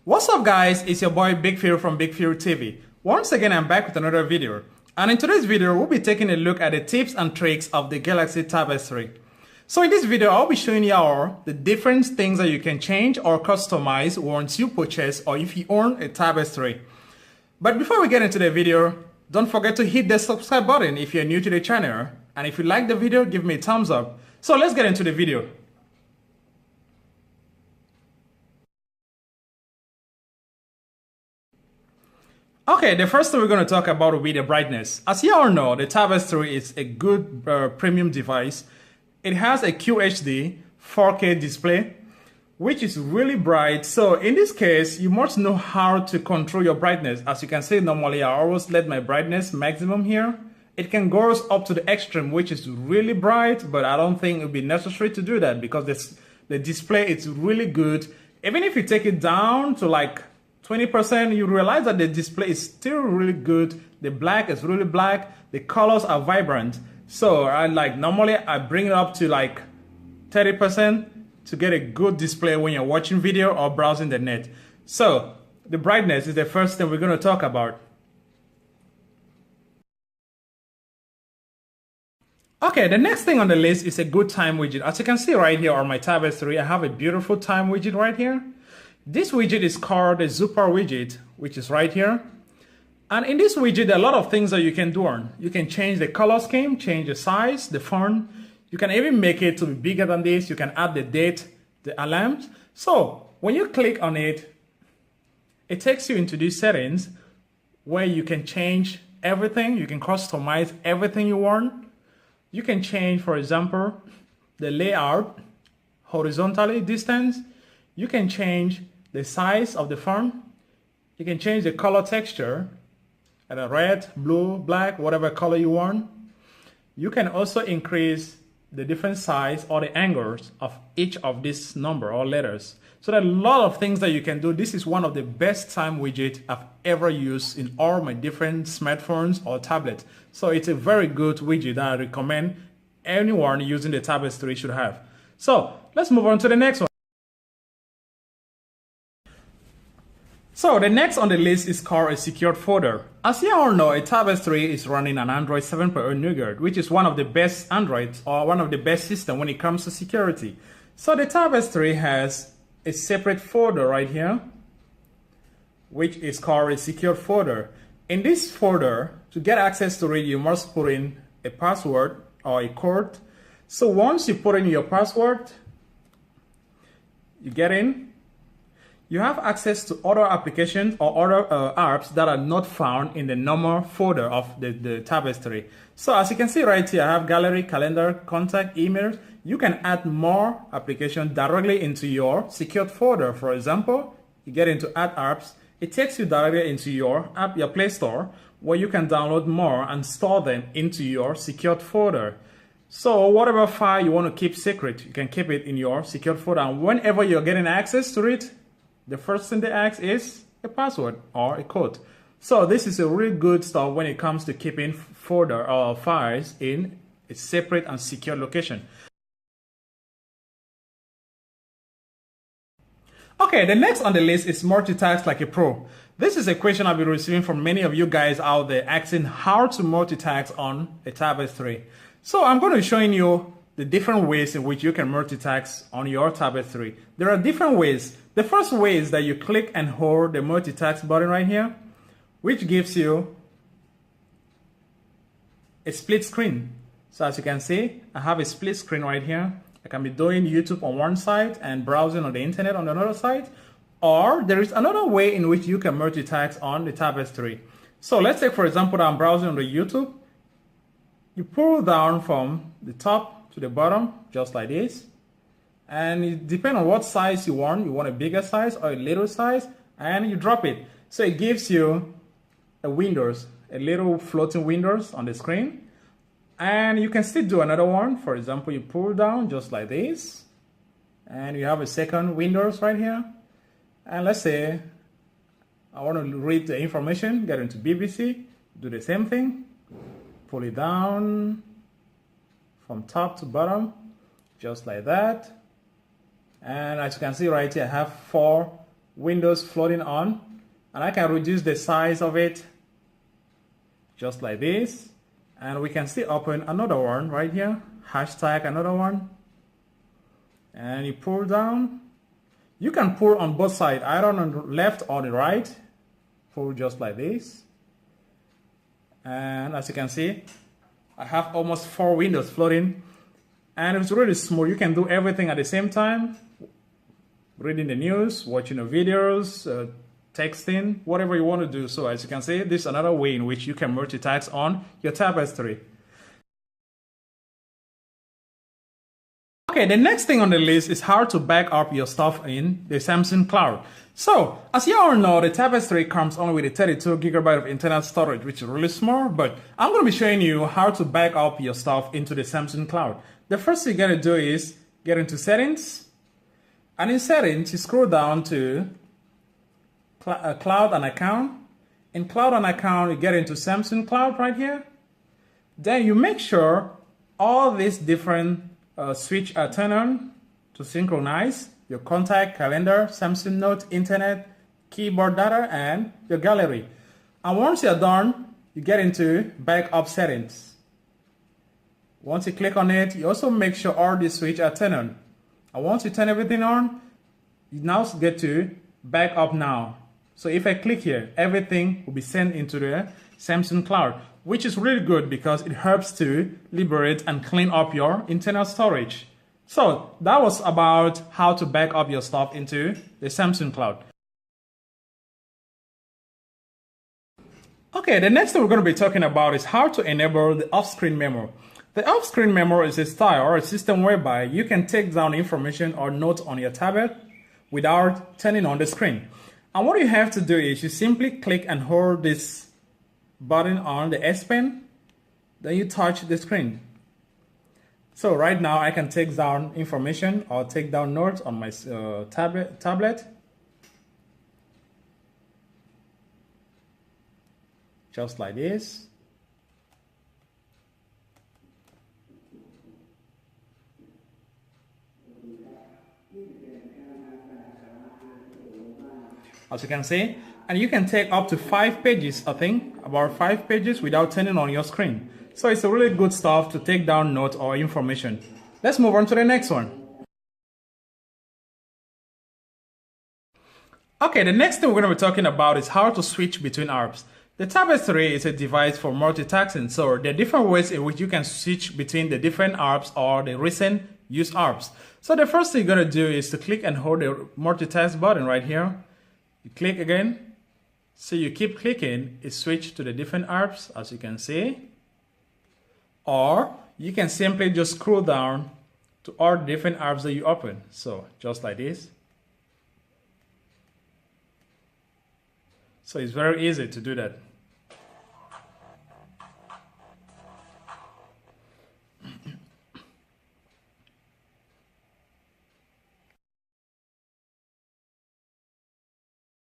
What's up guys, it's your boy Big Fury from Big Fury TV. Once again I'm back with another video, and in today's video we'll be taking a look at the tips and tricks of the Galaxy Tab S3. So in this video I'll be showing you all the different things that you can change or customize once you purchase or if you own a Tab S3. But before we get into the video, don't forget to hit the subscribe button if you're new to the channel, and if you like the video, give me a thumbs up. So let's get into the video. Okay, the first thing we're going to talk about will be the brightness. As you all know, the Tab S3 is a good premium device. It has a QHD 4K display, which is really bright. So in this case, you must know how to control your brightness. As you can see, normally I always let my brightness maximum here. It can go up to the extreme, which is really bright, but I don't think it would be necessary to do that because the display is really good. Even if you take it down to like 20%, you realize that the display is still really good. The black is really black. The colors are vibrant. So normally I bring it up to like 30% to get a good display when you're watching video or browsing the net. So the brightness is the first thing we're going to talk about. Okay, the next thing on the list is a good time widget. As you can see right here on my Tab S3, I have a beautiful time widget right here. This widget is called a Super widget, which is right here. And in this widget, there are a lot of things that you can do on. You can change the color scheme, change the size, the font. You can even make it to be bigger than this. You can add the date, the alarms. So when you click on it, it takes you into these settings where you can change everything. You can customize everything you want. You can change, for example, the layout, horizontally, distance. You can change the size of the font. You can change the color texture at a red, blue, black, whatever color you want. You can also increase the different size or the angles of each of these number or letters. So there are a lot of things that you can do. This is one of the best time widgets I've ever used in all my different smartphones or tablets. So it's a very good widget that I recommend anyone using the Tab S3 should have. So let's move on to the next one. So the next on the list is called a secured folder. As you all know, a Tab S3 is running an Android 7.0 Nougat, which is one of the best Androids or one of the best systems when it comes to security. So the Tab S3 has a separate folder right here, which is called a secured folder. In this folder, to get access to it, you must put in a password or a code. So once you put in your password, you get in. You have access to other applications or other apps that are not found in the normal folder of the Tab S3. So as you can see right here, I have gallery, calendar, contact, emails. You can add more applications directly into your secured folder. For example, you get into add apps. It takes you directly into your app, your Play Store, where you can download more and store them into your secured folder. So whatever file you want to keep secret, you can keep it in your secured folder. And whenever you're getting access to it, the first thing they ask is a password or a code. So this is a really good stuff when it comes to keeping folder or files in a separate and secure location. Okay, the next on the list is multitask like a pro. This is a question I've been receiving from many of you guys out there asking how to multitask on a Tab S3. So I'm going to be showing you the different ways in which you can multitask on your Tab S3. There are different ways. The first way is that you click and hold the multitask button right here, which gives you a split screen. So as you can see, I have a split screen right here. I can be doing YouTube on one side and browsing on the internet on another side. Or there is another way in which you can multitask on the Tab S3. So let's say, for example, that I'm browsing on the YouTube. You pull down from the top to the bottom, just like this. And it depends on what size you want. You want a bigger size or a little size, and you drop it. So it gives you a windows, a little floating windows on the screen. And you can still do another one. For example, you pull down just like this, and you have a second windows right here. And let's say I want to read the information, get into BBC, do the same thing, pull it down from top to bottom, just like that. And as you can see right here, I have 4 windows floating on, and I can reduce the size of it just like this, and we can still open another one right here, hashtag another one, and you pull down. You can pull on both sides, either on the left or the right. Pull just like this, and as you can see, I have almost 4 windows floating, and it's really smooth. You can do everything at the same time, reading the news, watching the videos, texting, whatever you want to do. So as you can see, this is another way in which you can multitask on your tapestry. Okay, the next thing on the list is how to back up your stuff in the Samsung Cloud. So, as you all know, the Tapestry comes only with a 32 gigabyte of internal storage, which is really small, but I'm going to be showing you how to back up your stuff into the Samsung Cloud. The first thing you're going to do is get into Settings, and in Settings, you scroll down to Cloud and Account. In Cloud and Account, you get into Samsung Cloud right here. Then you make sure all these different switch are turned on to synchronize your contact, calendar, Samsung Note, internet, keyboard data, and your gallery. And once you're done, you get into backup settings. Once you click on it, you also make sure all the switches are turned on. And once you turn everything on, you now get to backup now. So if I click here, everything will be sent into the Samsung Cloud, which is really good because it helps to liberate and clean up your internal storage. So that was about how to back up your stuff into the Samsung Cloud. Okay, the next thing we're going to be talking about is how to enable the off-screen memo. The off-screen memo is a style or a system whereby you can take down information or notes on your tablet without turning on the screen. And what you have to do is you simply click and hold this button on the S Pen, then you touch the screen. So right now I can take down information or take down notes on my tablet. Just like this. As you can see, and you can take up to 5 pages, I think, about 5 pages without turning on your screen. So it's a really good stuff to take down notes or information. Let's move on to the next one. Okay, the next thing we're going to be talking about is how to switch between apps. The Tapestry is a device for multitasking, so there are different ways in which you can switch between the different apps or the recent used apps. So the first thing you're going to do is to click and hold the multitask button right here. You click again, so you keep clicking, it switches to the different apps as you can see. Or you can simply just scroll down to all the different apps that you open. So just like this. So it's very easy to do that.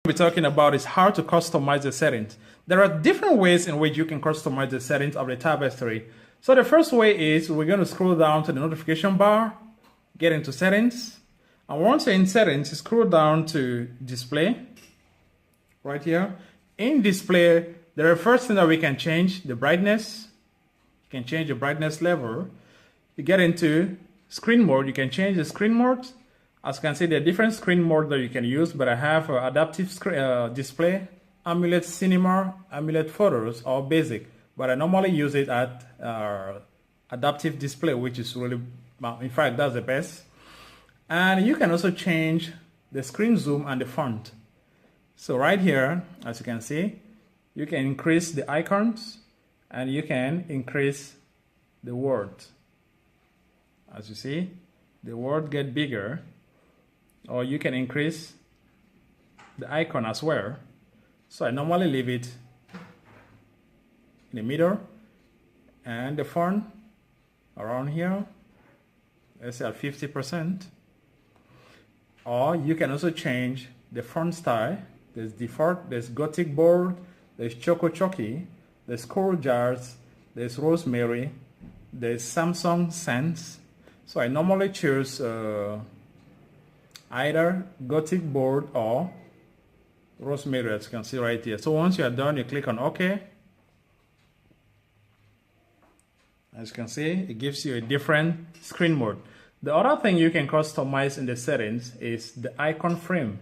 We're talking about is how to customize the settings. There are different ways in which you can customize the settings of the Tapestry. So the first way is we're going to scroll down to the notification bar, get into settings, and once you're in settings, you scroll down to display right here. In display, the first thing that we can change the brightness. You can change the brightness level. You get into screen mode, you can change the screen mode. As you can see, there are different screen modes that you can use, but I have adaptive display, AMOLED cinema, AMOLED photos, or basic. But I normally use it at adaptive display, which is really, in fact, that's the best. And you can also change the screen zoom and the font. So right here, as you can see, you can increase the icons and you can increase the word. As you see, the word get bigger. Or you can increase the icon as well. So I normally leave it in the middle, and the font around here, let's say at 50%. Or you can also change the font style. There's default, there's Gothic bold, there's Choco Chocky, there's Coral Jars, there's Rosemary, there's Samsung Sans. So I normally choose either Gothic bold or Rosemary, as you can see right here. So once you are done, you click on OK. As you can see, it gives you a different screen mode. The other thing you can customize in the settings is the icon frame.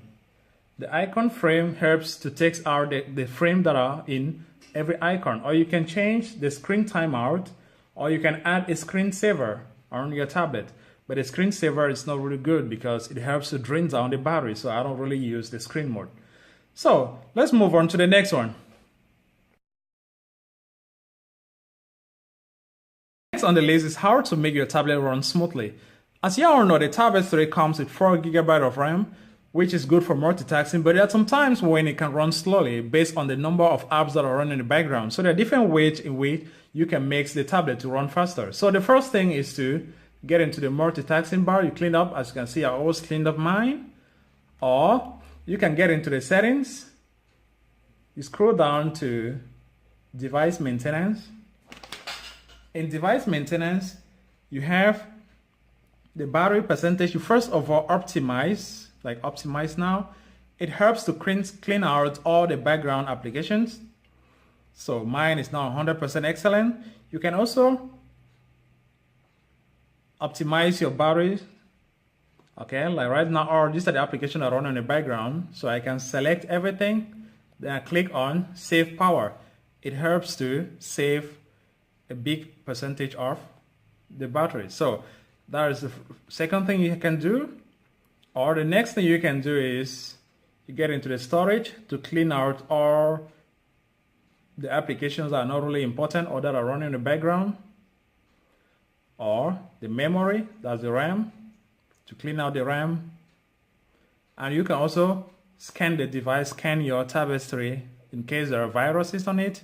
The icon frame helps to take out the frame that are in every icon, or you can change the screen timeout, or you can add a screensaver on your tablet. But the screensaver is not really good because it helps to drain down the battery, so I don't really use the screen mode. So let's move on to the next one. Next on the list is how to make your tablet run smoothly. As you all know, the Tablet 3 comes with 4 GB of RAM, which is good for multitasking, but there are some times when it can run slowly based on the number of apps that are running in the background. So there are different ways in which you can make the tablet to run faster. So the first thing is to get into the multitasking bar. You clean up, as you can see, I always cleaned up mine. Or you can get into the settings. You scroll down to device maintenance. In device maintenance, you have the battery percentage. You first of all optimize, like optimize now. It helps to clean out all the background applications. So mine is now 100% excellent. You can also optimize your battery. Okay, like right now, or these are the applications that run in the background. So I can select everything, then I click on save power. It helps to save a big percentage of the battery. So that is the second thing you can do. Or the next thing you can do is you get into the storage to clean out all the applications that are not really important or that are running in the background. Or the memory, that's the RAM, to clean out the RAM. And you can also scan the device, scan your Tablet 3 in case there are viruses on it.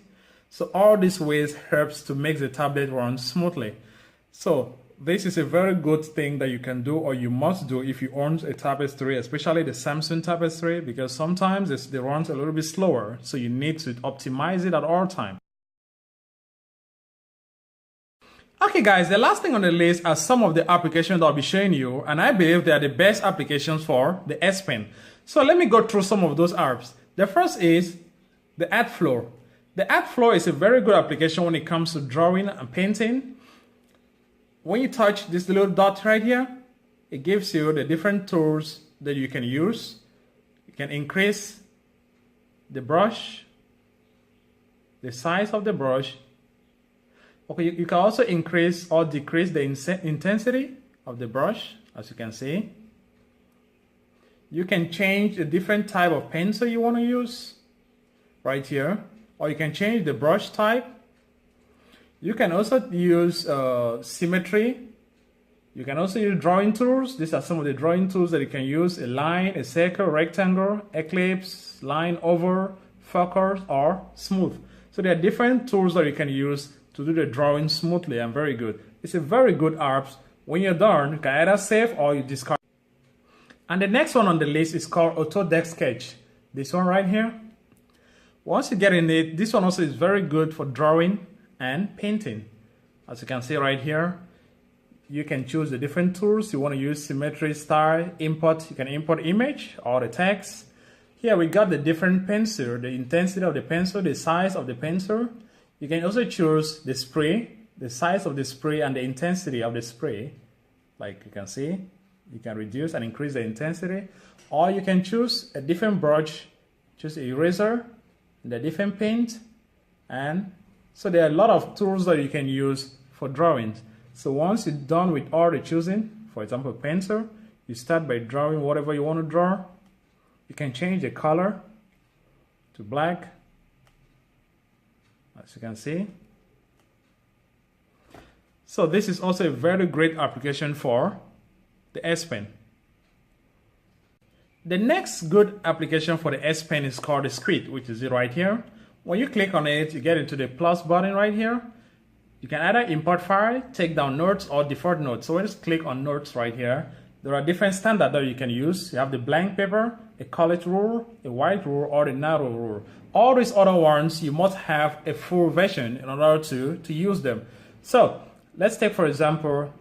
So all these ways helps to make the tablet run smoothly. So this is a very good thing that you can do, or you must do if you own a Tablet 3, especially the Samsung Tablet 3, because sometimes it runs a little bit slower. So you need to optimize it at all times. Okay guys, the last thing on the list are some of the applications that I'll be showing you, and I believe they are the best applications for the S Pen. So let me go through some of those apps. The first is the Art Flow. The Art Flow is a very good application when it comes to drawing and painting. When you touch this little dot right here, it gives you the different tools that you can use. You can increase the brush, the size of the brush. Okay, you can also increase or decrease the intensity of the brush, as you can see. You can change the different type of pencil you want to use right here, or you can change the brush type. You can also use symmetry. You can also use drawing tools. These are some of the drawing tools that you can use: a line, a circle, rectangle, ellipse, line, oval, focus, or smooth. So there are different tools that you can use to do the drawing smoothly and very good. It's a very good app. When you're done, you can either save or you discard. And the next one on the list is called Autodesk Sketch. This one right here. Once you get in it, this one also is very good for drawing and painting. As you can see right here, you can choose the different tools you want to use: symmetry, style, import. You can import image or the text. Here we got the different pencil, the intensity of the pencil, the size of the pencil. You can also choose the spray, the size of the spray and the intensity of the spray. Like you can see, you can reduce and increase the intensity. Or you can choose a different brush, choose an eraser, the different paint. And so there are a lot of tools that you can use for drawings. So once you're done with all the choosing, for example, pencil, you start by drawing whatever you want to draw. You can change the color to black, as you can see. So this is also a very great application for the S Pen. The next good application for the S Pen is called the Script, which is it right here. When you click on it, you get into the plus button right here. You can either import file, take down notes, or default notes. So let's click on notes right here. There are different standards that you can use. You have the blank paper, a colored rule, a white rule, or the narrow rule. All these other ones, you must have a full version in order to use them. So let's take, for example,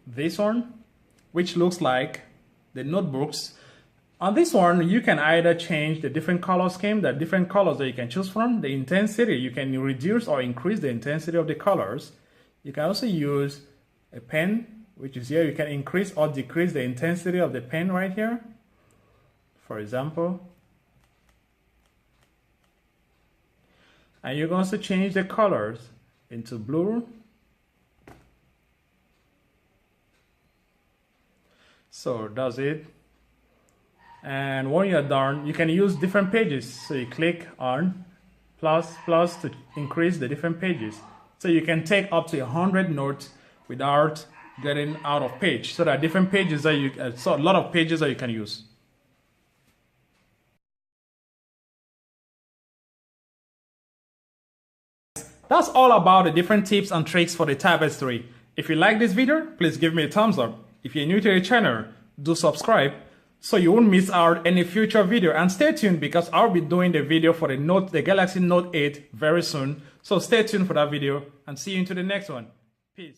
this one, which looks like the notebooks. On this one, you can either change the different color scheme, the different colors that you can choose from, the intensity, you can reduce or increase the intensity of the colors. You can also use a pen, which is here. You can increase or decrease the intensity of the pen right here, for example. And you can also change the colors into blue. So that's it. And when you're done, you can use different pages. So you click on plus to increase the different pages. So you can take up to 100 notes without getting out of page. So there are different pages that you, so a lot of pages that you can use. That's all about the different tips and tricks for the Tab S3. If you like this video, please give me a thumbs up. If you're new to the channel, do subscribe so you won't miss out any future video. And stay tuned because I'll be doing the video for the Galaxy Note 8 very soon. So stay tuned for that video and see you into the next one. Peace.